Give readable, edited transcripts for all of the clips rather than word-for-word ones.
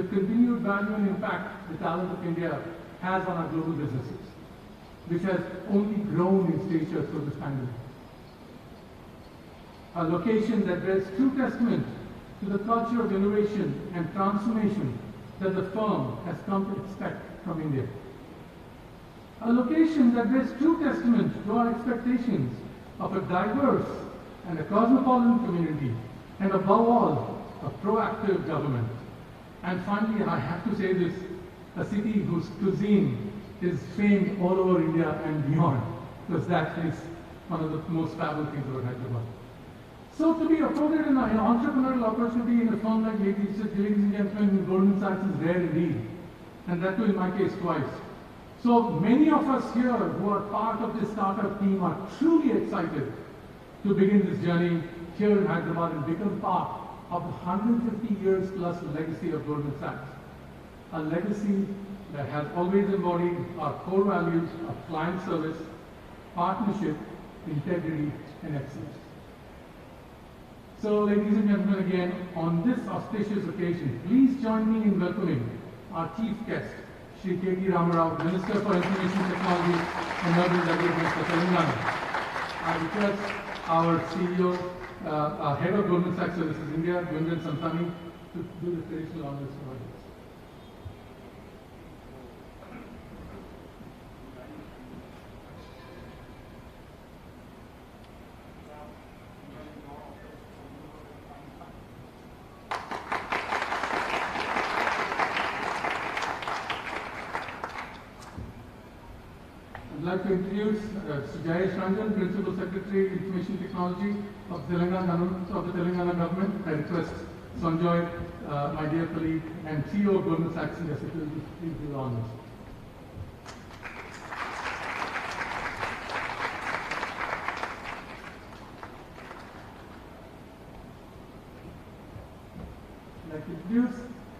the continued value and impact the talent of India has on our global businesses, which has only grown in stature through this pandemic. A location that bears true testament to the culture of innovation and transformation that the firm has come to expect from India. A location that bears true testament to our expectations of a diverse and a cosmopolitan community, and above all, a proactive government. And finally, and I have to say this, a city whose cuisine is famed all over India and beyond, because that is one of the most fabulous things about Hyderabad. So to be afforded an entrepreneurial opportunity in a firm like ladies and gentlemen, Goldman Sachs is rare indeed, and that too in my case twice. So many of us here who are part of this startup team are truly excited to begin this journey here in Hyderabad and become part of the 150 years plus legacy of Goldman Sachs. A legacy that has always embodied our core values of client service, partnership, integrity, and excellence. So, ladies and gentlemen, again, on this auspicious occasion, please join me in welcoming our chief guest, Shri K.T. Ramarao, Minister for Information Technology and Urban Development for Telangana. I request our CEO, Head of Goldman Sachs Services India, Gunjan Santani, to do the traditional honors for us. I'd like to introduce Jayesh Ranjan, Principal Secretary, Information Technology of the Telangana government. I request Sanjoy, my dear colleague and CEO of Goldman Sachs India, to please do the honors. I'd like to introduce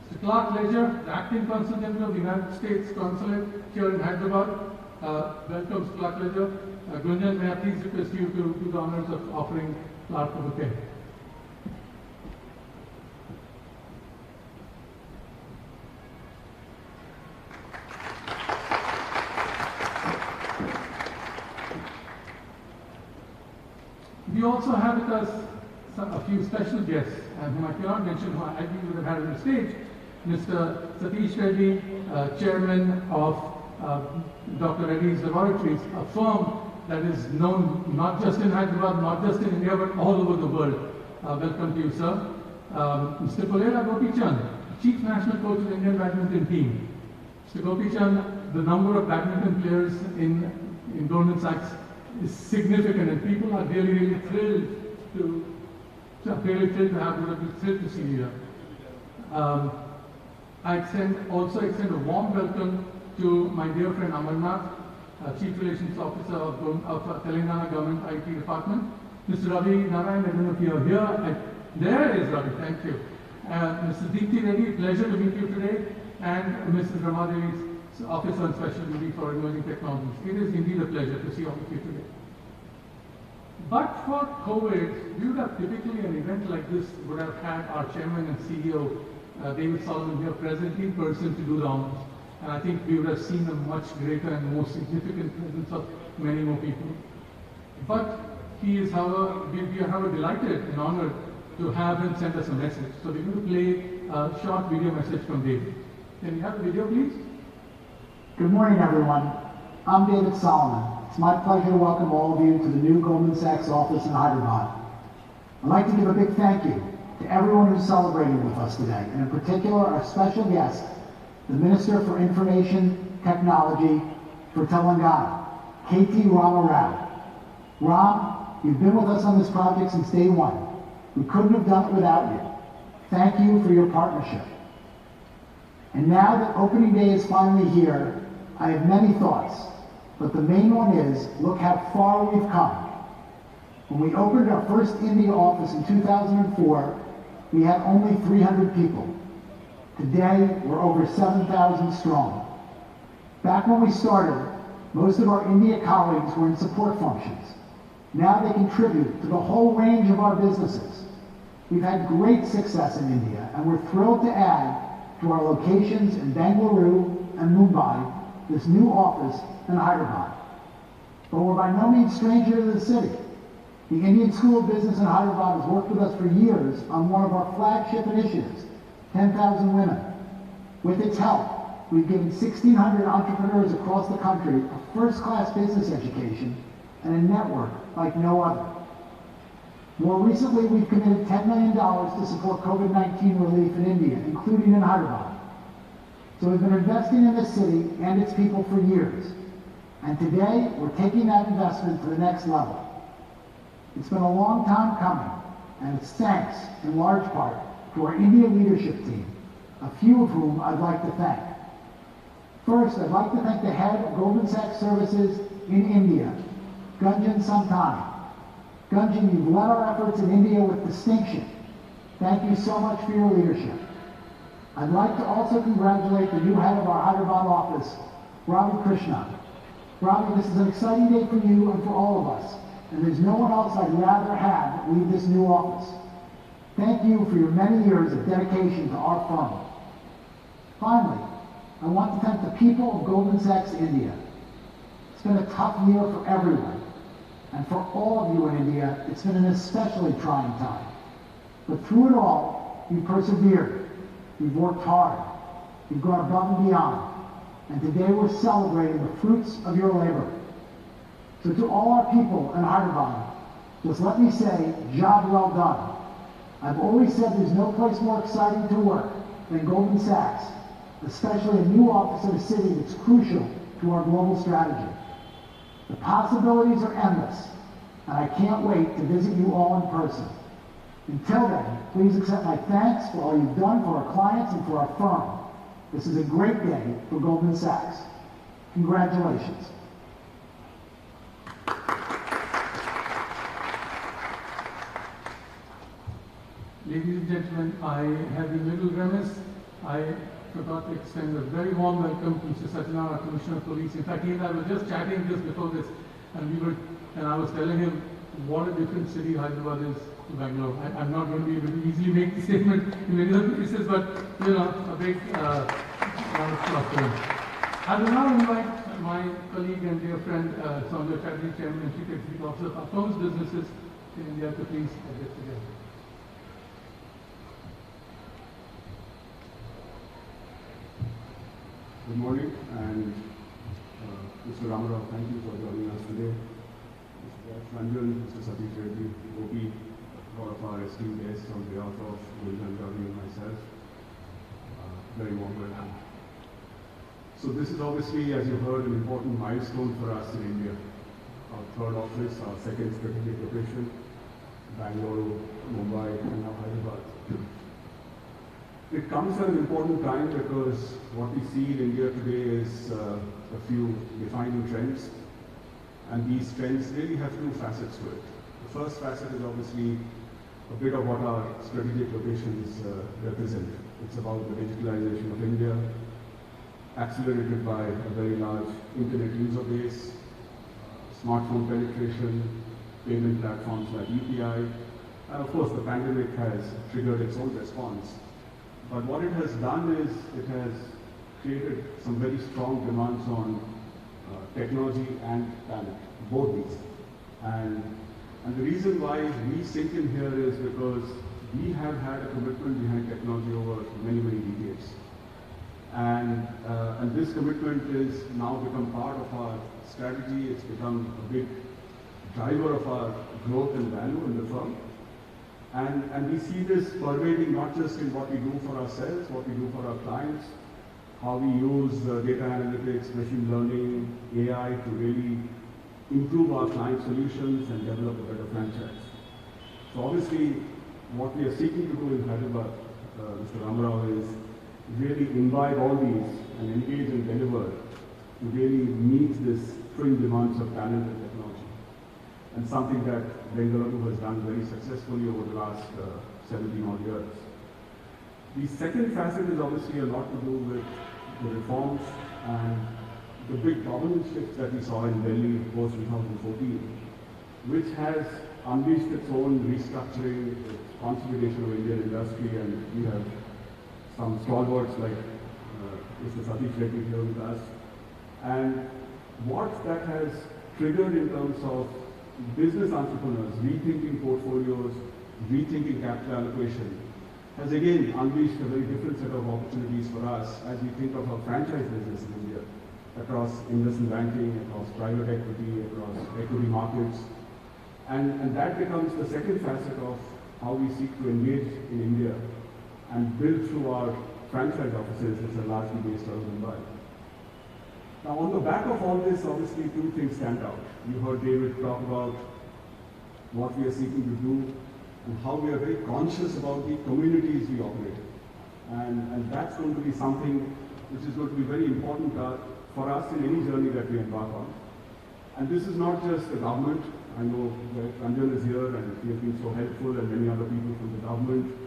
Mr. Clark Ledger, the Acting Consul General of the United States Consulate here in Hyderabad. Welcome, Mr. Clark Ledger. Gunjan, may I please request you to do the honors of offering Clark a bouquet. We also have with us a few special guests, and whom I cannot mention, who I think we would have had on the stage. Mr. Satish Reddy, Chairman of Dr. Reddy's Laboratories, a firm that is known not just in Hyderabad, not just in India, but all over the world. Welcome to you, sir. Mr. Kolera Gopichan, Chief National Coach of the Indian Badminton team. Mr. Gopichan, the number of badminton players in Goldman Sachs is significant, and people are really thrilled to see you here. I also extend a warm welcome to my dear friend Amarnath, Chief Relations Officer of Telangana Government IT Department. Mr. Ravi Narayan, I don't know if you are here. There is Ravi, thank you. Mr. Deepti Reddy, pleasure to meet you today. And Mrs. Ramadevi's Officer on Special Duty for Emerging Technologies. It is indeed a pleasure to see all of you today. But for COVID, we would have typically an event like this would have had our Chairman and CEO, David Solomon, here present in person to do the honors. And I think we would have seen a much greater and more significant presence of many more people. But he is, however, we are however delighted and honored to have him send us a message. So we're going to play a short video message from David. Can we have the video, please? Good morning, everyone. I'm David Solomon. It's my pleasure to welcome all of you to the new Goldman Sachs office in Hyderabad. I'd like to give a big thank you to everyone who's celebrating with us today, and in particular our special guest, the Minister for Information Technology for Telangana, K.T. Ramarao. Ram, you've been with us on this project since day one. We couldn't have done it without you. Thank you for your partnership. And now that opening day is finally here, I have many thoughts, but the main one is, look how far we've come. When we opened our first India office in 2004, we had only 300 people. Today, we're over 7,000 strong. Back when we started, most of our India colleagues were in support functions. Now they contribute to the whole range of our businesses. We've had great success in India, and we're thrilled to add to our locations in Bengaluru and Mumbai, this new office in Hyderabad. But we're by no means stranger to the city. The Indian School of Business in Hyderabad has worked with us for years on one of our flagship initiatives, 10,000 Women. With its help, we've given 1,600 entrepreneurs across the country a first-class business education and a network like no other. More recently, we've committed $10 million to support COVID-19 relief in India, including in Hyderabad. So we've been investing in this city and its people for years. And today, we're taking that investment to the next level. It's been a long time coming, and it's thanks, in large part, to our India leadership team, a few of whom I'd like to thank. First, I'd like to thank the head of Goldman Sachs Services in India, Gunjan Santani. Gunjan, you've led our efforts in India with distinction. Thank you so much for your leadership. I'd like to also congratulate the new head of our Hyderabad office, Ravi Krishna. Ravi, this is an exciting day for you and for all of us, and there's no one else I'd rather have lead this new office. Thank you for your many years of dedication to our firm. Finally, I want to thank the people of Goldman Sachs India. It's been a tough year for everyone. And for all of you in India, it's been an especially trying time. But through it all, you persevered. You've worked hard. You've gone above and beyond. And today we're celebrating the fruits of your labor. So to all our people in Hyderabad, just let me say, job well done. I've always said there's no place more exciting to work than Goldman Sachs, especially a new office in a city that's crucial to our global strategy. The possibilities are endless, and I can't wait to visit you all in person. Until then, please accept my thanks for all you've done for our clients and for our firm. This is a great day for Goldman Sachs. Congratulations. Ladies and gentlemen, I have been a little remiss. I forgot to extend a very warm welcome to Mr. Satyanarayana, Commissioner of Police. In fact, he and I were just chatting just before this, and I was telling him what a different city Hyderabad is to Bangalore. I'm not going to be able to easily make the statement in many other places, but a big round of applause for him. I will now invite my colleague and dear friend, Soumya Chatterjee, Chairman and Chief Executive Officer of our firm's businesses in India, to please address the gathering. Good morning, and Mr. Ramarao, thank you for joining us today. Mr. Ranjan, Mr. Satish Reddy, Gopi, a lot of our esteemed guests on behalf of Gunjan Ravi and myself, very warm welcome. So this is obviously, as you heard, an important milestone for us in India. Our third office, our second strategic location, Bangalore, Mumbai, and now Hyderabad. It comes at an important time because what we see in India today is a few defining trends, and these trends really have two facets to it. The first facet is obviously a bit of what our strategic locations represent. It's about the digitalization of India, accelerated by a very large internet user base, smartphone penetration, payment platforms like UPI, and of course the pandemic has triggered its own response. But what it has done is it has created some very strong demands on technology and talent, both these. And the reason why we sink in here is because we have had a commitment behind technology over many, many decades. And this commitment is now become part of our strategy. It's become a big driver of our growth and value in the firm. And we see this pervading not just in what we do for ourselves, what we do for our clients, how we use data analytics, machine learning, AI to really improve our client solutions and develop a better franchise. So obviously, what we are seeking to do in Hyderabad, Mr. Ramarao, is really imbibe all these and engage and deliver to really meet this twin demands of talent and technology. And something that Bengaluru has done very successfully over the last 17 odd years. The second facet is obviously a lot to do with the reforms and the big governance shifts that we saw in Delhi post 2014, which has unleashed its own restructuring, its consolidation of Indian industry, and we have some stalwarts like Mr. Satish Reddy here with us. And what that has triggered in terms of business entrepreneurs rethinking portfolios, rethinking capital allocation, has again unleashed a very different set of opportunities for us as we think of our franchise business in India, across investment banking, across private equity, across equity markets. And that becomes the second facet of how we seek to engage in India and build through our franchise offices, which are largely based out of Mumbai. Now, on the back of all this, obviously, two things stand out. You heard David talk about what we are seeking to do and how we are very conscious about the communities we operate in. And that's going to be something which is going to be very important for us in any journey that we embark on. And this is not just the government. I know that Ranjan is here and he has been so helpful, and many other people from the government.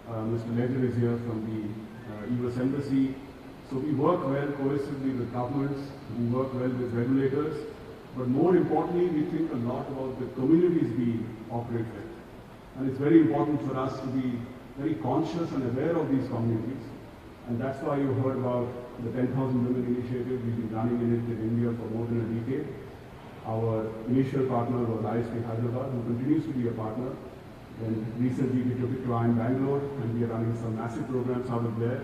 Mr. Ledger is here from the US Embassy. So we work well cohesively with governments, we work well with regulators, but more importantly, we think a lot about the communities we operate with. And it's very important for us to be very conscious and aware of these communities. And that's why you heard about the 10,000 Women Initiative. We've been running in India for more than a decade. Our initial partner was ISP Hyderabad, who continues to be a partner. Then recently we took it to IIM Bangalore, and we are running some massive programs out of there,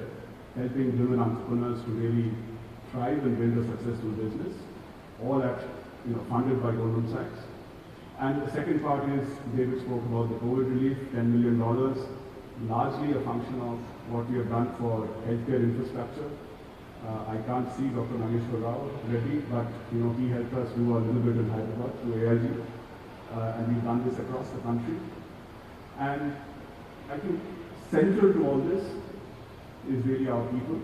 helping women entrepreneurs to really thrive and build a successful business, all funded by Goldman Sachs. And the second part is, David spoke about the COVID relief, $10 million, largely a function of what we have done for healthcare infrastructure. I can't see Dr. Nageshwar Rao Reddy, but he helped us do a little bit in Hyderabad through AIG, and we've done this across the country. And I think central to all this is really our people.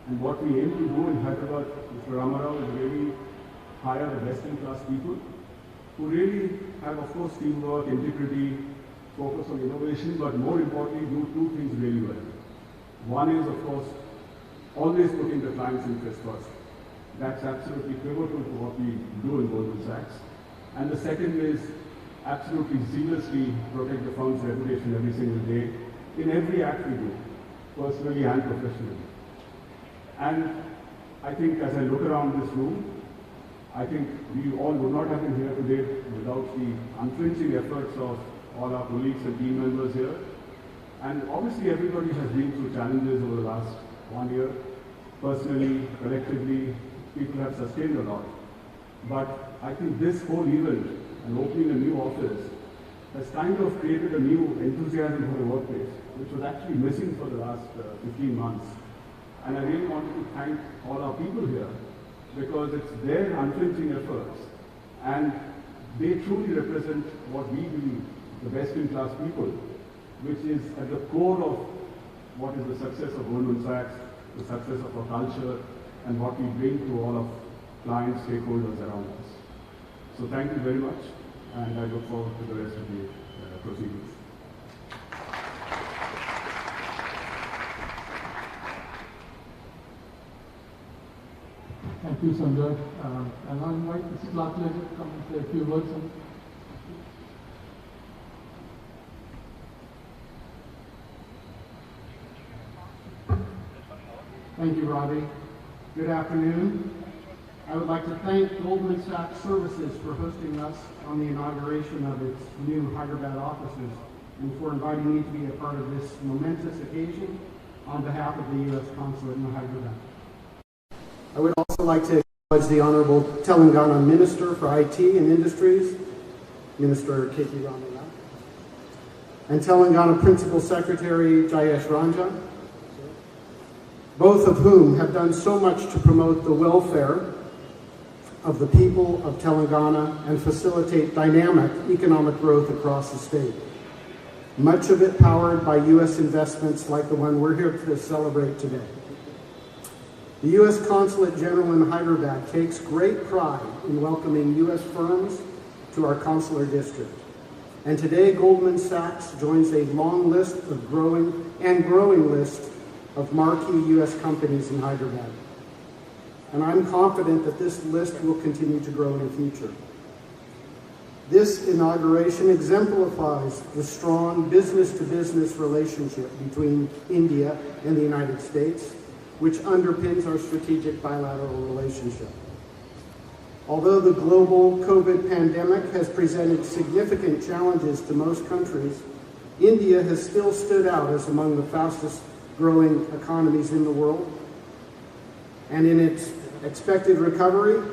And what we aim to do in Hyderabad, Mr. Ramarao, is really hire the best-in-class people who really have, of course, teamwork, integrity, focus on innovation, but more importantly, do two things really well. One is, of course, always putting the client's interest first. That's absolutely pivotal to what we do in Goldman Sachs. And the second is absolutely zealously protect the firm's reputation every single day in every act we do, personally and professionally. And I think as I look around this room, I think we all would not have been here today without the unflinching efforts of all our colleagues and team members here. And obviously everybody has been through challenges over the last 1 year. Personally, collectively, people have sustained a lot. But I think this whole event and opening a new office has kind of created a new enthusiasm for the workplace, which was actually missing for the last 15 months. And I really wanted to thank all our people here, because it's their unflinching efforts, and they truly represent what we believe, the best-in-class people, which is at the core of what is the success of Goldman Sachs, the success of our culture, and what we bring to all of clients, stakeholders around us. So thank you very much, and I look forward to the rest of the proceedings. Thank you, Sanjay. And I invite Mrs. Clark Ledger to come and say a few words. Thank you, Ravi. Good afternoon. I would like to thank Goldman Sachs Services for hosting us on the inauguration of its new Hyderabad offices and for inviting me to be a part of this momentous occasion on behalf of the U.S. Consulate in Hyderabad. I would also like to acknowledge the Honorable Telangana Minister for IT and Industries, Minister K.P. Ramarao, and Telangana Principal Secretary Jayesh Ranjan, both of whom have done so much to promote the welfare of the people of Telangana and facilitate dynamic economic growth across the state. Much of it powered by U.S. investments like the one we're here to celebrate today. The U.S. Consulate General in Hyderabad takes great pride in welcoming U.S. firms to our consular district. And today, Goldman Sachs joins a long list of growing list of marquee U.S. companies in Hyderabad. And I'm confident that this list will continue to grow in the future. This inauguration exemplifies the strong business-to-business relationship between India and the United States, which underpins our strategic bilateral relationship. Although the global COVID pandemic has presented significant challenges to most countries, India has still stood out as among the fastest growing economies in the world. And in its expected recovery,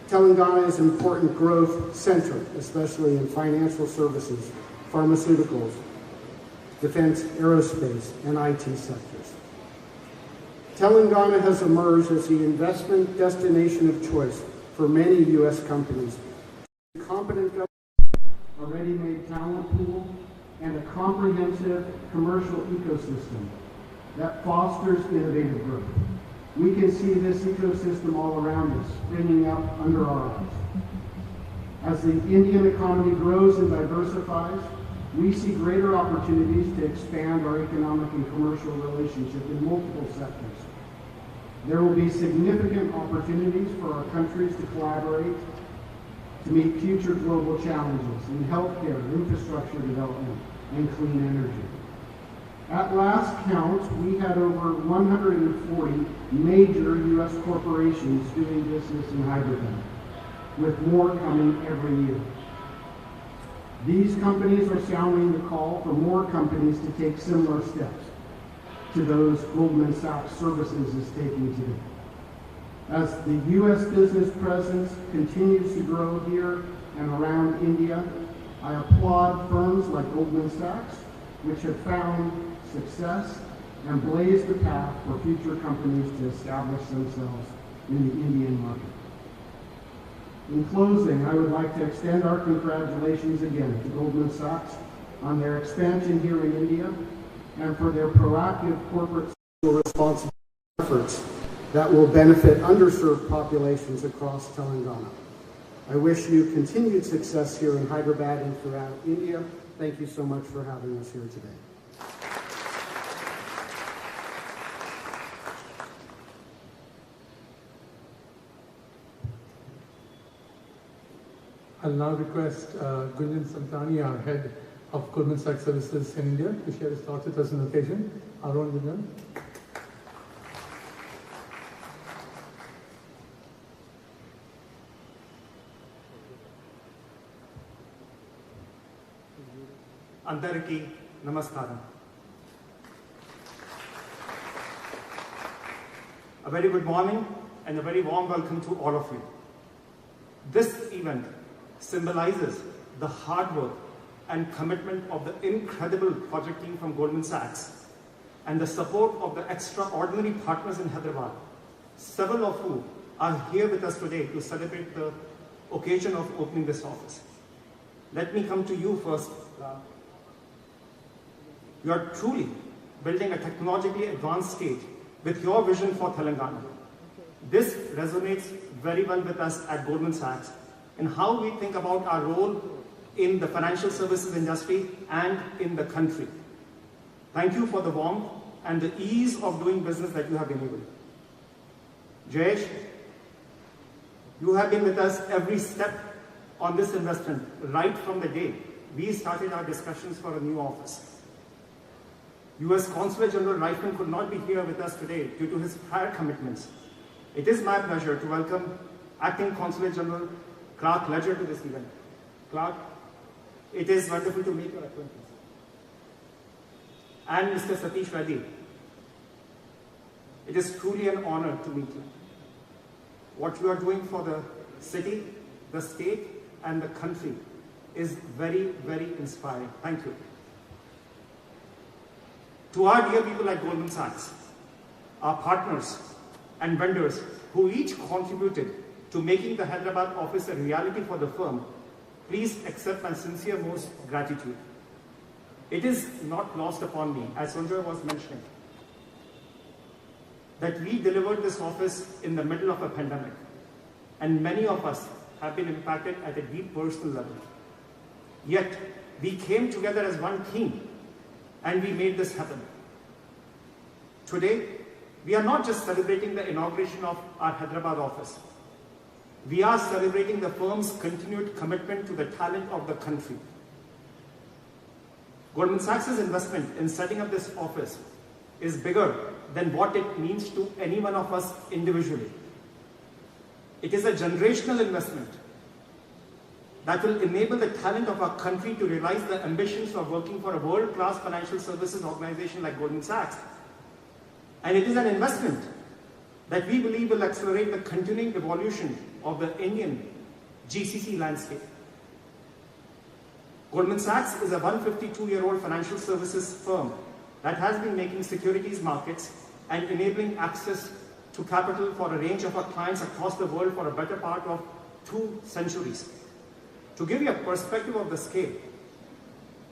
Telangana is an important growth center, especially in financial services, pharmaceuticals, defense, aerospace, and IT sectors. Telangana has emerged as the investment destination of choice for many U.S. companies. Competent government, a ready-made talent pool, and a comprehensive commercial ecosystem that fosters innovative growth. We can see this ecosystem all around us, springing up under our eyes. As the Indian economy grows and diversifies, we see greater opportunities to expand our economic and commercial relationship in multiple sectors. There will be significant opportunities for our countries to collaborate to meet future global challenges in healthcare, infrastructure development, and clean energy. At last count, we had over 140 major U.S. corporations doing business in Hyderabad, with more coming every year. These companies are sounding the call for more companies to take similar steps to those Goldman Sachs Services is taking today. As the U.S. business presence continues to grow here and around India, I applaud firms like Goldman Sachs, which have found success and blazed the path for future companies to establish themselves in the Indian market. In closing, I would like to extend our congratulations again to Goldman Sachs on their expansion here in India and for their proactive corporate social responsibility efforts that will benefit underserved populations across Telangana. I wish you continued success here in Hyderabad and throughout India. Thank you so much for having us here today. I'll now request Gunjan Santani, our head of Goldman Sachs Services in India, to share his thoughts with us on the occasion. Our own Gunjan. Andariki Namaskaram. A very good morning and a very warm welcome to all of you. This event symbolizes the hard work and commitment of the incredible project team from Goldman Sachs and the support of the extraordinary partners in Hyderabad, several of whom are here with us today to celebrate the occasion of opening this office. Let me come to you first. You are truly building a technologically advanced state with your vision for Telangana. This resonates very well with us at Goldman Sachs in how we think about our role in the financial services industry and in the country. Thank you for the warmth and the ease of doing business that you have enabled. Jayesh, you have been with us every step on this investment right from the day we started our discussions for a new office. U.S. Consulate General Reifman could not be here with us today due to his prior commitments. It is my pleasure to welcome Acting Consulate General Clark Ledger to this event. Clark, it is wonderful to meet your acquaintance. And Mr. Satish Reddy, it is truly an honor to meet you. What you are doing for the city, the state, and the country is very, very inspiring. Thank you. To our dear people like Goldman Sachs, our partners and vendors who each contributed to making the Hyderabad office a reality for the firm, please accept my sincere most gratitude. It is not lost upon me, as Sanjay was mentioning, that we delivered this office in the middle of a pandemic, and many of us have been impacted at a deep personal level. Yet, we came together as one team, and we made this happen. Today, we are not just celebrating the inauguration of our Hyderabad office. we are celebrating the firm's continued commitment to the talent of the country. Goldman Sachs' investment in setting up this office is bigger than what it means to any one of us individually. It is a generational investment that will enable the talent of our country to realize the ambitions of working for a world-class financial services organization like Goldman Sachs. And it is an investment that we believe will accelerate the continuing evolution of the Indian GCC landscape. Goldman Sachs is a 152-year-old financial services firm that has been making securities markets and enabling access to capital for a range of our clients across the world for a better part of 2 centuries. To give you a perspective of the scale,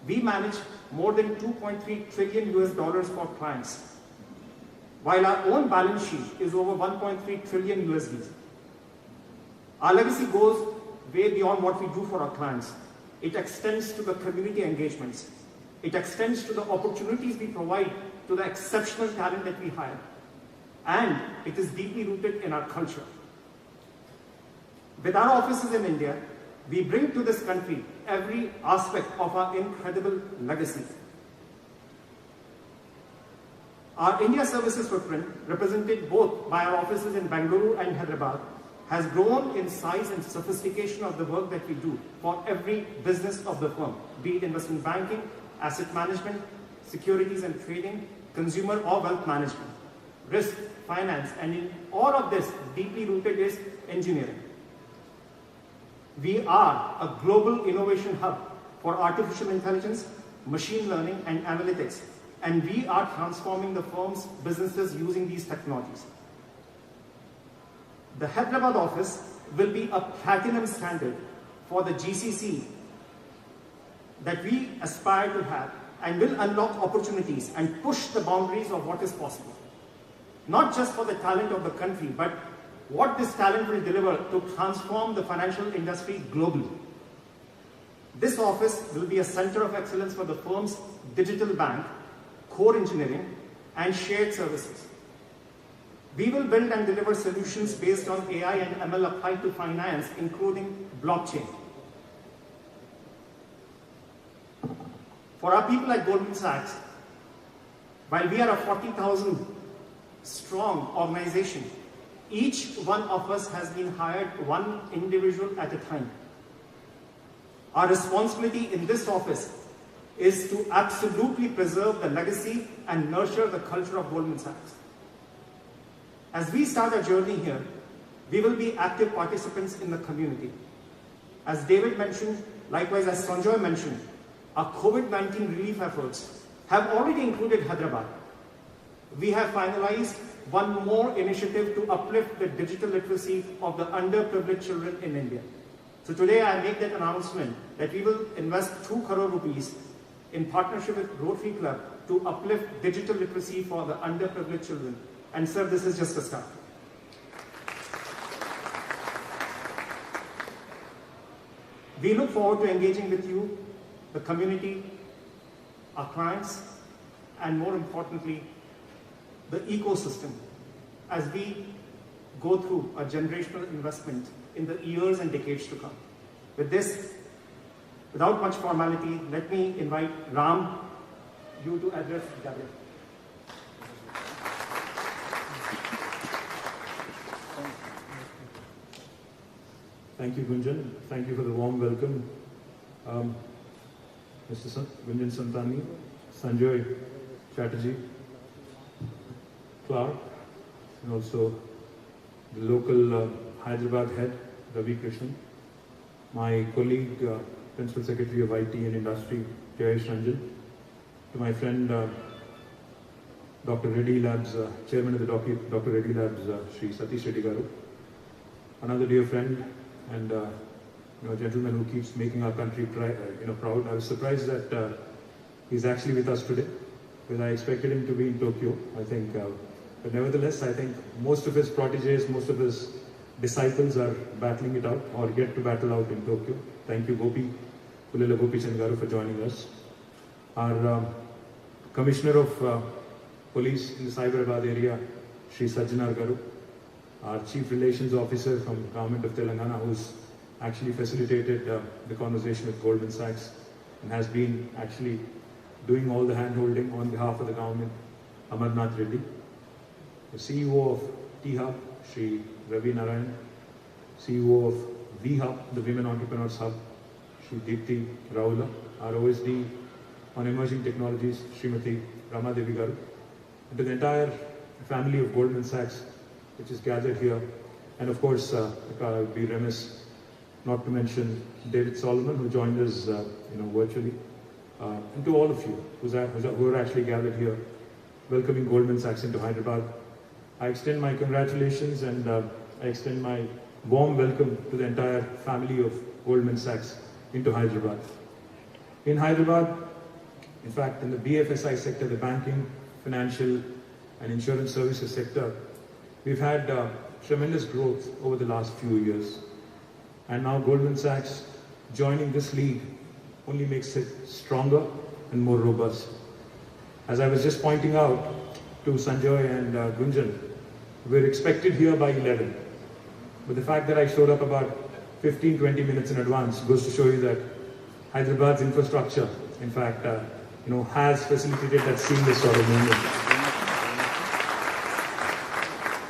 we manage more than $2.3 trillion for clients, while our own balance sheet is over $1.3 trillion USD. Our legacy goes way beyond what we do for our clients. It extends to the community engagements. It extends to the opportunities we provide to the exceptional talent that we hire. And it is deeply rooted in our culture. With our offices in India, we bring to this country every aspect of our incredible legacy. Our India services footprint, represented both by our offices in Bangalore and Hyderabad, has grown in size and sophistication of the work that we do for every business of the firm, be it investment banking, asset management, securities and trading, consumer or wealth management, risk, finance, and in all of this, deeply rooted is engineering. We are a global innovation hub for artificial intelligence, machine learning, and analytics, and we are transforming the firm's businesses using these technologies. The Hyderabad office will be a platinum standard for the GCC that we aspire to have, and will unlock opportunities and push the boundaries of what is possible. Not just for the talent of the country, but what this talent will deliver to transform the financial industry globally. This office will be a center of excellence for the firm's digital bank, core engineering, and shared services. We will build and deliver solutions based on AI and ML applied to finance, including blockchain. For our people at Goldman Sachs, while we are a 40,000 strong organization, each one of us has been hired one individual at a time. Our responsibility in this office is to absolutely preserve the legacy and nurture the culture of Goldman Sachs. As we start our journey here, we will be active participants in the community. As David mentioned, likewise as Sanjoy mentioned, our COVID-19 relief efforts have already included Hyderabad. We have finalized one more initiative to uplift the digital literacy of the underprivileged children in India. So today I make that announcement that we will invest 2 crore rupees in partnership with Rotary Club to uplift digital literacy for the underprivileged children. And sir, this is just a start. We look forward to engaging with you, the community, our clients, and more importantly, the ecosystem as we go through a generational investment in the years and decades to come. With this, without much formality, let me invite Ram, you to address Gabriel. Thank you, Gunjan. Thank you for the warm welcome. Mr. Gunjan Santani, Sanjoy Chatterjee, Clark, and also the local Hyderabad head, Ravi Krishnan, my colleague, Principal Secretary of IT and Industry, Jayesh Ranjan, to my friend, Dr. Reddy Labs, Chairman of the Dr. Reddy Labs, Sri Satish Reddy Garu, another dear friend, and a gentleman who keeps making our country proud. I was surprised that he's actually with us today, because I expected him to be in Tokyo, I think. But nevertheless, I think most of his proteges, most of his disciples are battling it out, or get to battle out in Tokyo. Thank you, Gopi, Pullela Gopi Chand Garu, for joining us. Our Commissioner of Police in the Cyberabad area, Sri Sajjanar Garu. our Chief Relations Officer from the Government of Telangana, who's actually facilitated the conversation with Goldman Sachs and has been actually doing all the hand-holding on behalf of the government, Amarnath Reddy. The CEO of T-Hub, Shri Ravi Narayan, CEO of V-Hub, the Women Entrepreneurs Hub, Shri Deepti Raula, our OSD on Emerging Technologies, Srimati Rama Devi Garu, and to the entire family of Goldman Sachs, which is gathered here, and of course, I would be remiss not to mention David Solomon, who joined us, virtually, and to all of you who are actually gathered here, welcoming Goldman Sachs into Hyderabad. I extend my congratulations and I extend my warm welcome to the entire family of Goldman Sachs into Hyderabad. In Hyderabad, in fact, in the BFSI sector, the banking, financial and insurance services sector, we've had tremendous growth over the last few years. And now Goldman Sachs joining this league only makes it stronger and more robust. As I was just pointing out to Sanjoy and Gunjan, we're expected here by 11. But the fact that I showed up about 15-20 minutes in advance goes to show you that Hyderabad's infrastructure, in fact, has facilitated that seamless sort of movement.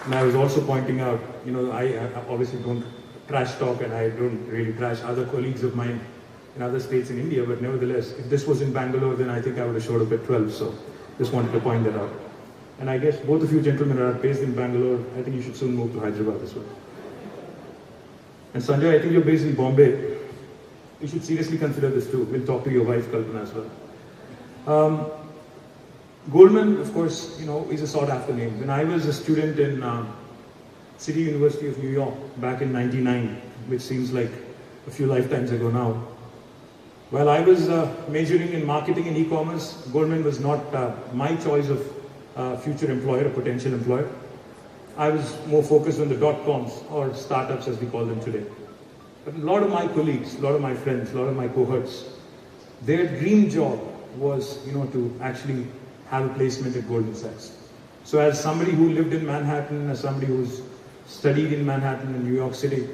And I was also pointing out, I obviously don't trash talk and I don't really trash other colleagues of mine in other states in India, but nevertheless, if this was in Bangalore, then I think I would have showed up at 12, so just wanted to point that out. And I guess both of you gentlemen are based in Bangalore. I think you should soon move to Hyderabad as well. And Sanjay, I think you're based in Bombay. You should seriously consider this too. We'll talk to your wife, Kalpana, as well. Goldman, of course, is a sought-after name. When I was a student in City University of New York back in '99, which seems like a few lifetimes ago now, while I was majoring in marketing and e-commerce, Goldman was not my choice of future employer or potential employer. I was more focused on the dot-coms or startups as we call them today. But a lot of my colleagues, a lot of my friends, a lot of my cohorts, their dream job was, to actually have a placement at Goldman Sachs. So as somebody who lived in Manhattan, as somebody who's studied in Manhattan and New York City,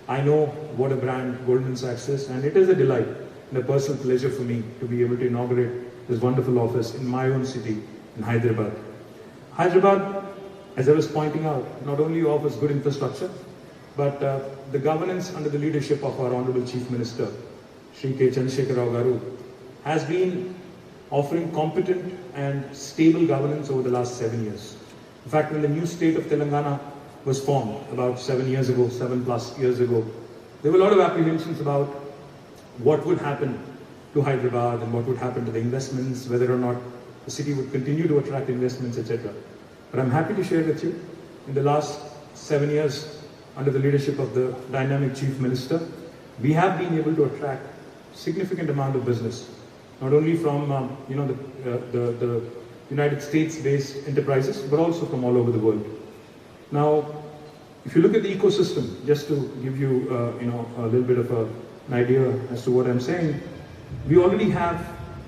I know what a brand Goldman Sachs is, and it is a delight and a personal pleasure for me to be able to inaugurate this wonderful office in my own city, in Hyderabad. Hyderabad, as I was pointing out, not only offers good infrastructure, but the governance under the leadership of our Honorable Chief Minister, Shri K. Chandrasekhar Rao Garu, has been offering competent and stable governance over the last 7 years. In fact, when the new state of Telangana was formed about 7 years ago, 7+ years ago, there were a lot of apprehensions about what would happen to Hyderabad and what would happen to the investments, whether or not the city would continue to attract investments, etc. But I'm happy to share with you, in the last 7 years, under the leadership of the dynamic Chief Minister, we have been able to attract significant amount of business, not only from the United States-based enterprises, but also from all over the world. Now, if you look at the ecosystem, just to give you a little bit of an idea as to what I'm saying, we already have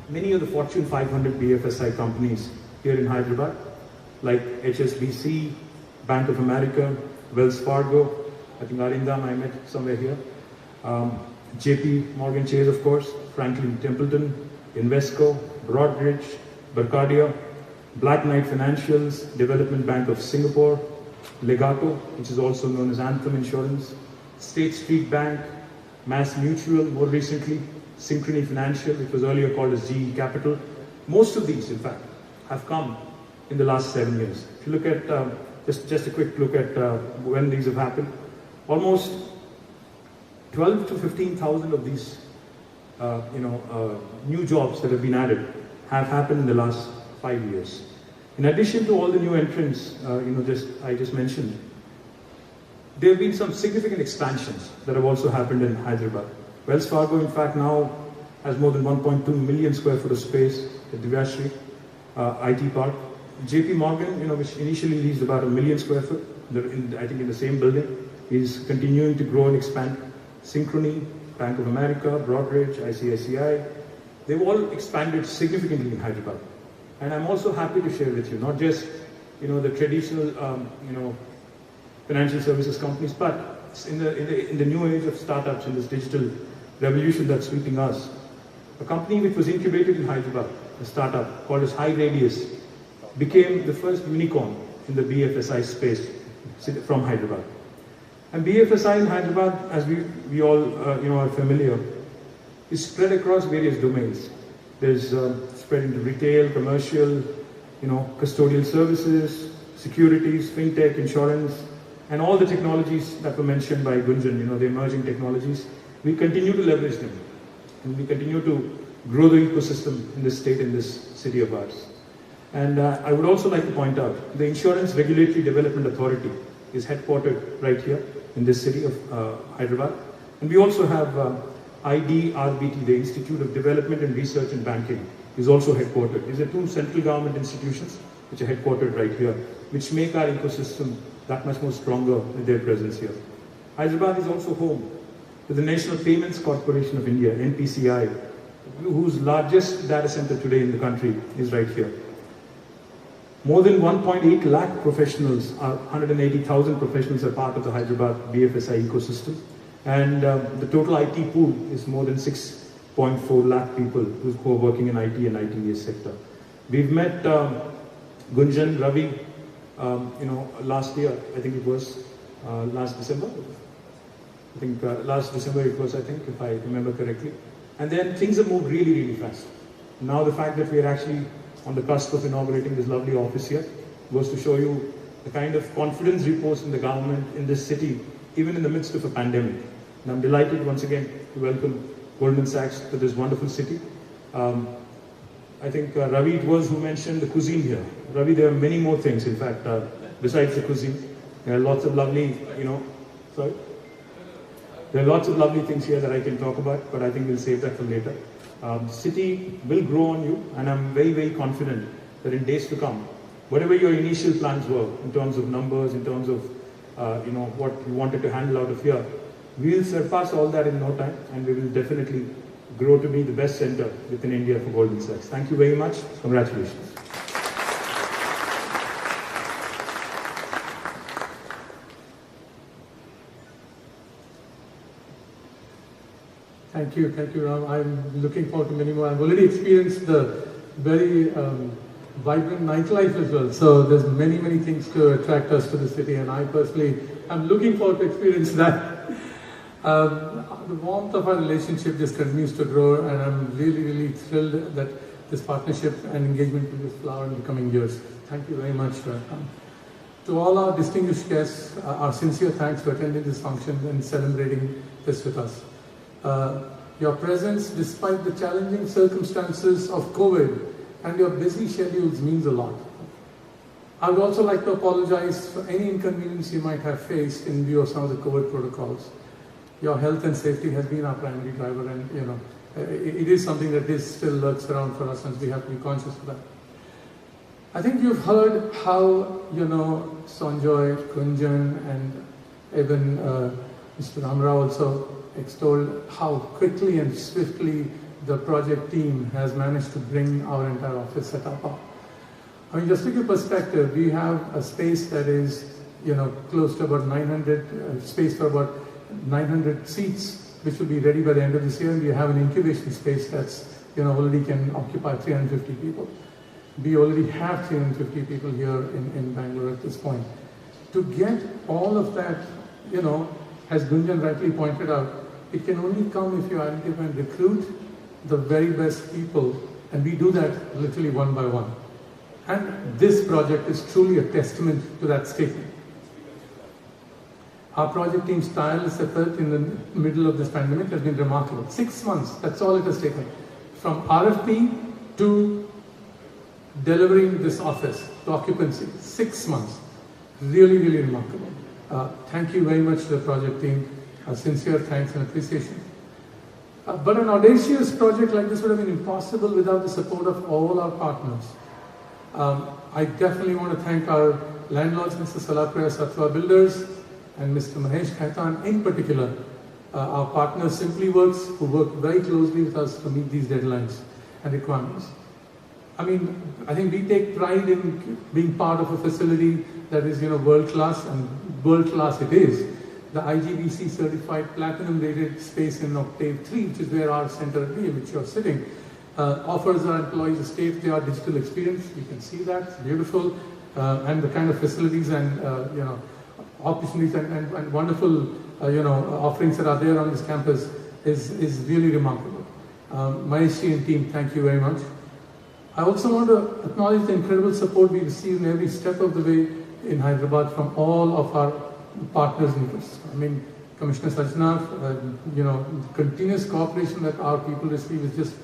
many of the Fortune 500 BFSI companies here in Hyderabad, like HSBC, Bank of America, Wells Fargo, I think Arindam I met somewhere here, JP Morgan Chase, of course, Franklin Templeton, Invesco, Broadridge, Berkadia, Black Knight Financials, Development Bank of Singapore, Legato, which is also known as Anthem Insurance, State Street Bank, Mass Mutual, more recently, Synchrony Financial, which was earlier called as GE Capital. Most of these, in fact, have come in the last 7 years. If you look at, just a quick look at when these have happened, almost 12 to 15,000 of these new jobs that have been added have happened in the last 5 years. In addition to all the new entrants, I just mentioned, there have been some significant expansions that have also happened in Hyderabad. Wells Fargo, in fact, now has more than 1.2 million square foot of space at Divyasri IT Park. JP Morgan, which initially leased about 1 million square foot, I think in the same building, is continuing to grow and expand. Synchrony, Bank of America, Broadridge, ICICI, they've all expanded significantly in Hyderabad. And I'm also happy to share with you, not just, the traditional, financial services companies, but in the new age of startups, in this digital revolution that's sweeping us, a company which was incubated in Hyderabad, a startup called as High Radius, became the first unicorn in the BFSI space from Hyderabad. And BFSI in Hyderabad, as we all are familiar, is spread across various domains. There's spread into retail, commercial, custodial services, securities, fintech, insurance, and all the technologies that were mentioned by Gunjan, the emerging technologies. We continue to leverage them, and we continue to grow the ecosystem in this state, in this city of ours. And I would also like to point out, the Insurance Regulatory Development Authority is headquartered right here in this city of Hyderabad. And we also have IDRBT, the Institute of Development and Research in Banking, is also headquartered. These are two central government institutions which are headquartered right here, which make our ecosystem that much more stronger with their presence here. Hyderabad is also home to the National Payments Corporation of India, NPCI, whose largest data center today in the country is right here. More than 1.8 lakh professionals, 180,000 professionals are part of the Hyderabad BFSI ecosystem. And the total IT pool is more than 6.4 lakh people who are working in IT and ITES sector. We've met Gunjan, Ravi, last year, I think it was last December. Last December it was, if I remember correctly. And then things have moved really, really fast. Now the fact that we are actually on the cusp of inaugurating this lovely office here goes to show you the kind of confidence reposed in the government in this city, even in the midst of a pandemic. And I'm delighted once again to welcome Goldman Sachs to this wonderful city. I think Ravi it was who mentioned the cuisine here. Ravi, there are many more things, in fact, besides the cuisine. There are lots of lovely, there are lots of lovely things here that I can talk about, but I think we'll save that for later. City will grow on you, and I'm very, very confident that in days to come, whatever your initial plans were, in terms of numbers, in terms of what you wanted to handle out of here, we will surpass all that in no time, and we will definitely grow to be the best center within India for Goldman Sachs. Thank you very much. Congratulations. Thank you, Ram. I'm looking forward to many more. I've already experienced the very vibrant nightlife as well. So there's many, many things to attract us to the city, and I personally am looking forward to experience that. The warmth of our relationship just continues to grow, and I'm really, really thrilled that this partnership and engagement will just flower in the coming years. Thank you very much. To all our distinguished guests, our sincere thanks for attending this function and celebrating this with us. Your presence, despite the challenging circumstances of COVID and your busy schedules, means a lot. I would also like to apologize for any inconvenience you might have faced in view of some of the COVID protocols. Your health and safety has been our primary driver, and it is something that still lurks around for us, and we have to be conscious of that. I think you've heard how Sanjoy, Gunjan, and even Mr. Ramarao also extolled how quickly and swiftly the project team has managed to bring our entire office setup up. I mean, just to give perspective, we have a space that is, close to about 900, space for about 900 seats, which will be ready by the end of this year, and we have an incubation space that's, already can occupy 350 people. We already have 350 people here in Bangalore at this point. To get all of that, as Gunjan rightly pointed out, it can only come if you identify and recruit the very best people, and we do that literally one by one. And this project is truly a testament to that statement. Our project team's tireless effort in the middle of this pandemic has been remarkable. 6 months, that's all it has taken. From RFP to delivering this office to occupancy, 6 months. Really, really remarkable. Thank you very much to the project team. Sincere thanks and appreciation. But an audacious project like this would have been impossible without the support of all our partners. I definitely want to thank our landlords, Mr. Salapriya Satwa Builders, and Mr. Mahesh Khaitan in particular, our partner Simply Works, who work very closely with us to meet these deadlines and requirements. I think we take pride in being part of a facility that is, world class, and world class it is. The IGBC certified platinum rated space in Octave 3, which is where our center in which you're sitting, offers our employees a state-of-the-art digital experience. You can see that, it's beautiful, and the kind of facilities and opportunities and wonderful offerings that are there on this campus is really remarkable. Maheshji and team, thank you very much. I also want to acknowledge the incredible support we receive in every step of the way in Hyderabad from all of our partners and interests. I mean, Commissioner Sajnath, the continuous cooperation that our people receive is just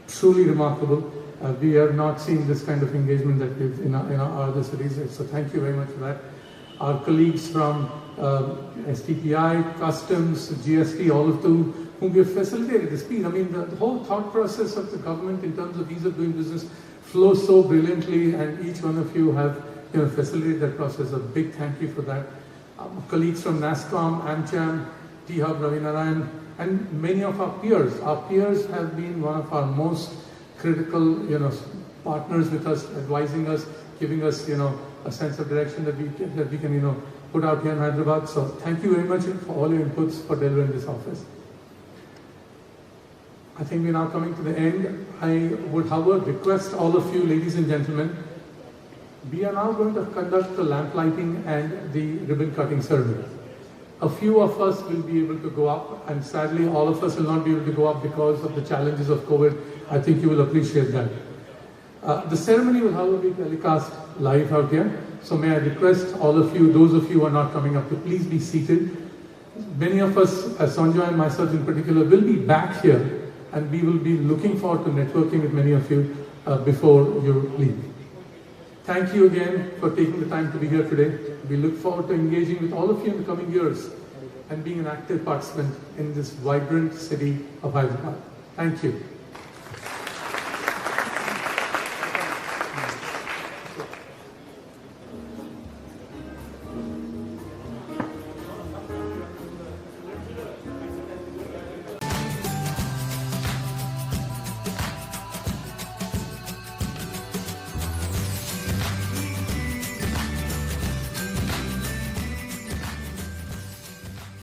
truly remarkable. We have not seen this kind of engagement that we've in our other cities, so thank you very much for that. Our colleagues from STPI, Customs, GST, all of them, whom we have facilitated the speed. I mean, the whole thought process of the government in terms of ease of doing business flows so brilliantly, and each one of you have facilitated that process. A big thank you for that. Colleagues from NASSCOM, AmCham, T-Hub, Ravi Narayan, and many of our peers. Our peers have been one of our most critical, partners with us, advising us, giving us, a sense of direction that we can, put out here in Hyderabad. So thank you very much for all your inputs for delivering this office. I think we're now coming to the end. I would, however, request all of you, ladies and gentlemen, we are now going to conduct the lamp lighting and the ribbon cutting ceremony. A few of us will be able to go up, and sadly all of us will not be able to go up because of the challenges of COVID. I think you will appreciate that. The ceremony will, however, be telecast live out here. So may I request all of you, those of you who are not coming up, to please be seated. Many of us, Sanjoy and myself in particular, will be back here, and we will be looking forward to networking with many of you before you leave. Thank you again for taking the time to be here today. We look forward to engaging with all of you in the coming years and being an active participant in this vibrant city of Hyderabad. Thank you.